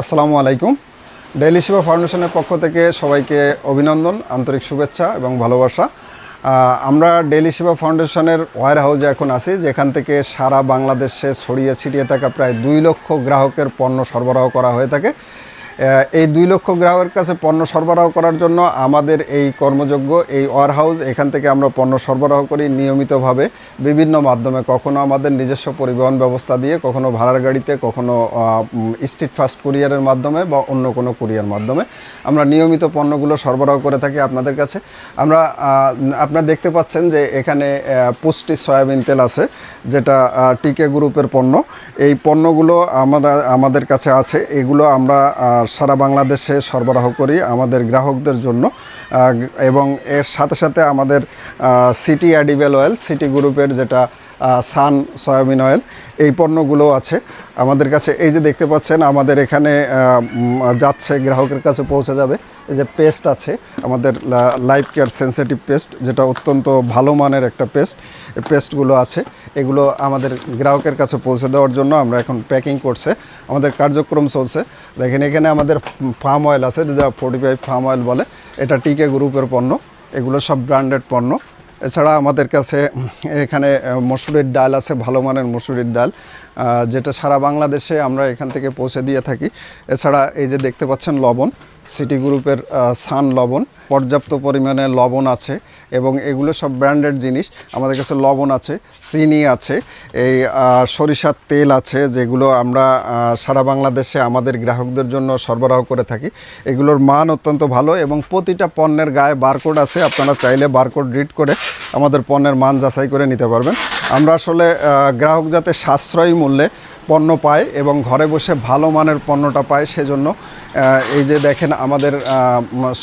আসসালামু আলাইকুম। ডেইলি সেবা ফাউন্ডেশনের পক্ষ থেকে সবাইকে অভিনন্দন, আন্তরিক শুভেচ্ছা এবং ভালোবাসা। আমরা ডেইলি সেবা ফাউন্ডেশনের ওয়্যার হাউসে এখন আছি, যেখান থেকে সারা বাংলাদেশে ছড়িয়ে ছিটিয়ে থাকা প্রায় 2 লক্ষ গ্রাহকের পণ্য সরবরাহ করা হয়ে থাকে। এই 2 লক্ষ গ্রাহকের কাছে পণ্য সরবরাহ করার জন্য আমাদের এই কর্মযোগ্য এই ওয়্যার হাউস, এখান থেকে আমরা পণ্য সরবরাহ করি নিয়মিতভাবে বিভিন্ন মাধ্যমে, কখনো আমাদের নিজস্ব পরিবহন ব্যবস্থা দিয়ে, কখনো ভাড়ার গাড়িতে, কখনো স্ট্রিট ফাস্ট কুরিয়ারের মাধ্যমে বা অন্য কোনো কুরিয়ার মাধ্যমে আমরা নিয়মিত পণ্যগুলো সরবরাহ করে থাকি আপনাদের কাছে। আপনারা দেখতে পাচ্ছেন যে এখানে পুষ্টি সয়াবিন তেল আছে, যেটা টিকে গ্রুপের পণ্য। এই পণ্যগুলো আমাদের কাছে আছে, এগুলো আমরা সারা বাংলাদেশে সরবরাহ করি আমাদের গ্রাহকদের জন্য। এবং এর সাথে সাথে আমাদের সিটি অ্যাডিবেল অয়েল, সিটি গ্রুপের যেটা সান সয়াবিন অয়েল, এই পণ্যগুলো আছে আমাদের কাছে। এই যে দেখতে পাচ্ছেন আমাদের এখানে যাচ্ছে, গ্রাহকের কাছে পৌঁছে যাবে। এই যে পেস্ট আছে আমাদের লাইফ কেয়ার সেন্সিটিভ পেস্ট, যেটা অত্যন্ত ভালো মানের একটা পেস্ট। এই পেস্টগুলো আছে, এগুলো আমাদের গ্রাহকের কাছে পৌঁছে দেওয়ার জন্য আমরা এখন প্যাকিং করছে, আমাদের কার্যক্রম চলছে। দেখেন এখানে আমাদের ফার্ম অয়েল আছে, যেটা 45 ফার্ম অয়েল বলে, এটা টিকে গ্রুপের পণ্য। এগুলো সব ব্র্যান্ডেড পণ্য। এছাড়া আমাদের কাছে এখানে মসুরির ডাল আছে, ভালো মানের মসুরির ডাল, যেটা সারা বাংলাদেশে আমরা এখান থেকে পৌঁছে দিয়ে থাকি। এছাড়া এই যে দেখতে পাচ্ছেন লবণ, সিটি গ্রুপের সান লবণ, পর্যাপ্ত পরিমাণে লবণ আছে এবং এগুলো সব ব্র্যান্ডেড জিনিস। আমাদের কাছে লবণ আছে, চিনি আছে, এই সরিষার তেল আছে, যেগুলো আমরা সারা বাংলাদেশে আমাদের গ্রাহকদের জন্য সরবরাহ করে থাকি। এগুলোর মান অত্যন্ত ভালো এবং প্রতিটা পণ্যের গায়ে বারকোড আছে, আপনারা চাইলে বারকোড রিড করে আমাদের পণ্যের মান যাচাই করে নিতে পারবেন। আমরা আসলে গ্রাহক যাতে সাশ্রয়ী মূল্যে পণ্য পায় এবং ঘরে বসে ভালো মানের পণ্যটা পায়, সেজন্য এই যে দেখেন আমাদের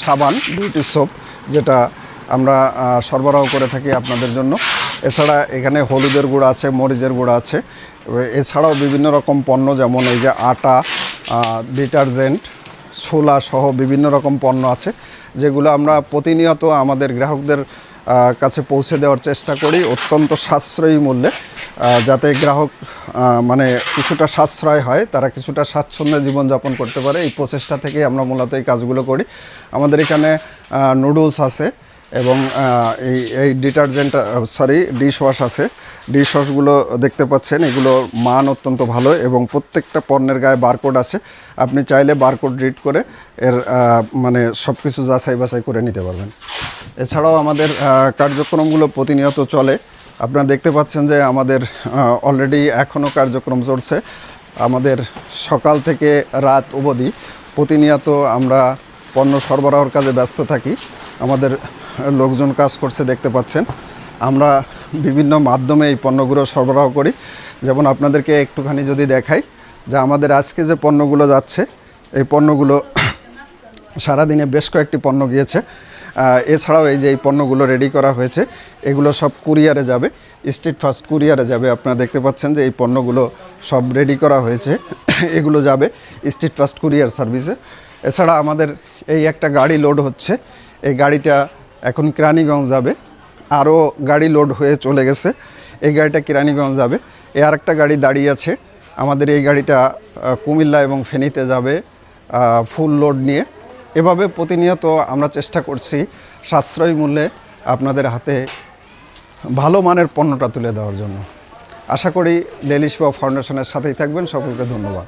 সাবান, বিউটি সোপ, যেটা আমরা সরবরাহ করে থাকি আপনাদের জন্য। এছাড়া এখানে হলুদের গুঁড়া আছে, মরিচের গুঁড়া আছে। এছাড়াও বিভিন্ন রকম পণ্য, যেমন এই যে আটা, ডিটারজেন্ট, ছোলা সহ বিভিন্ন রকম পণ্য আছে, যেগুলো আমরা প্রতিনিয়ত আমাদের গ্রাহকদের কাছে পৌঁছে দেওয়ার চেষ্টা করি অত্যন্ত সাশ্রয়ী মূল্যে, যাতে গ্রাহক মানে কিছুটা সাশ্রয় হয়, তারা কিছুটা স্বাচ্ছন্দ্যে জীবনযাপন করতে পারে। এই প্রচেষ্টা থেকে আমরা মূলত এই কাজগুলো করি। আমাদের এখানে নুডলস আছে এবং এই ডিটারজেন্ট ডিশ ওয়াশ আছে। ডিশ ওয়াশগুলো দেখতে পাচ্ছেন, এগুলো মান অত্যন্ত ভালো এবং প্রত্যেকটা পণ্যের গায়ে বারকোড আছে। আপনি চাইলে বারকোড রিড করে এর মানে সব কিছু যাচাই বাছাই করে নিতে পারবেন। এছাড়াও আমাদের কার্যক্রমগুলো প্রতিনিয়ত চলে। আপনারা দেখতে পাচ্ছেন যে আমাদের অলরেডি এখনও কার্যক্রম চলছে। আমাদের সকাল থেকে রাত অবধি প্রতিনিয়ত আমরা পণ্য সরবরাহের কাজে ব্যস্ত থাকি। আমাদের লোকজন কাজ করছে, দেখতে পাচ্ছেন। আমরা বিভিন্ন মাধ্যমে এই পণ্যগুলো সরবরাহ করি। যেমন আপনাদেরকে একটুখানি যদি দেখাই, যে আমাদের আজকে যে পণ্যগুলো যাচ্ছে, এই পণ্যগুলো সারাদিনে বেশ কয়েকটি পণ্য গিয়েছে। এছাড়াও এই যে এই পণ্যগুলো রেডি করা হয়েছে, এগুলো সব কুরিয়ারে যাবে, স্ট্রিট ফাস্ট কুরিয়ারে যাবে। আপনারা দেখতে পাচ্ছেন যে এই পণ্যগুলো সব রেডি করা হয়েছে, এগুলো যাবে স্ট্রিট ফাস্ট কুরিয়ার সার্ভিসে। এছাড়া আমাদের এই একটা গাড়ি লোড হচ্ছে, এই গাড়িটা এখন কেরানীগঞ্জ যাবে। আরও গাড়ি লোড হয়ে চলে গেছে, এই গাড়িটা কেরানীগঞ্জ যাবে। আর একটা গাড়ি দাঁড়িয়ে আছে, আমাদের এই গাড়িটা কুমিল্লা এবং ফেনীতে যাবে ফুল লোড নিয়ে। এভাবে প্রতিনিয়ত আমরা চেষ্টা করছি সাশ্রয়ী মূল্যে আপনাদের হাতে ভালো মানের পণ্যটা তুলে দেওয়ার জন্য। আশা করি ডেইলি সেবা ফাউন্ডেশনের সাথেই থাকবেন। সকলকে ধন্যবাদ।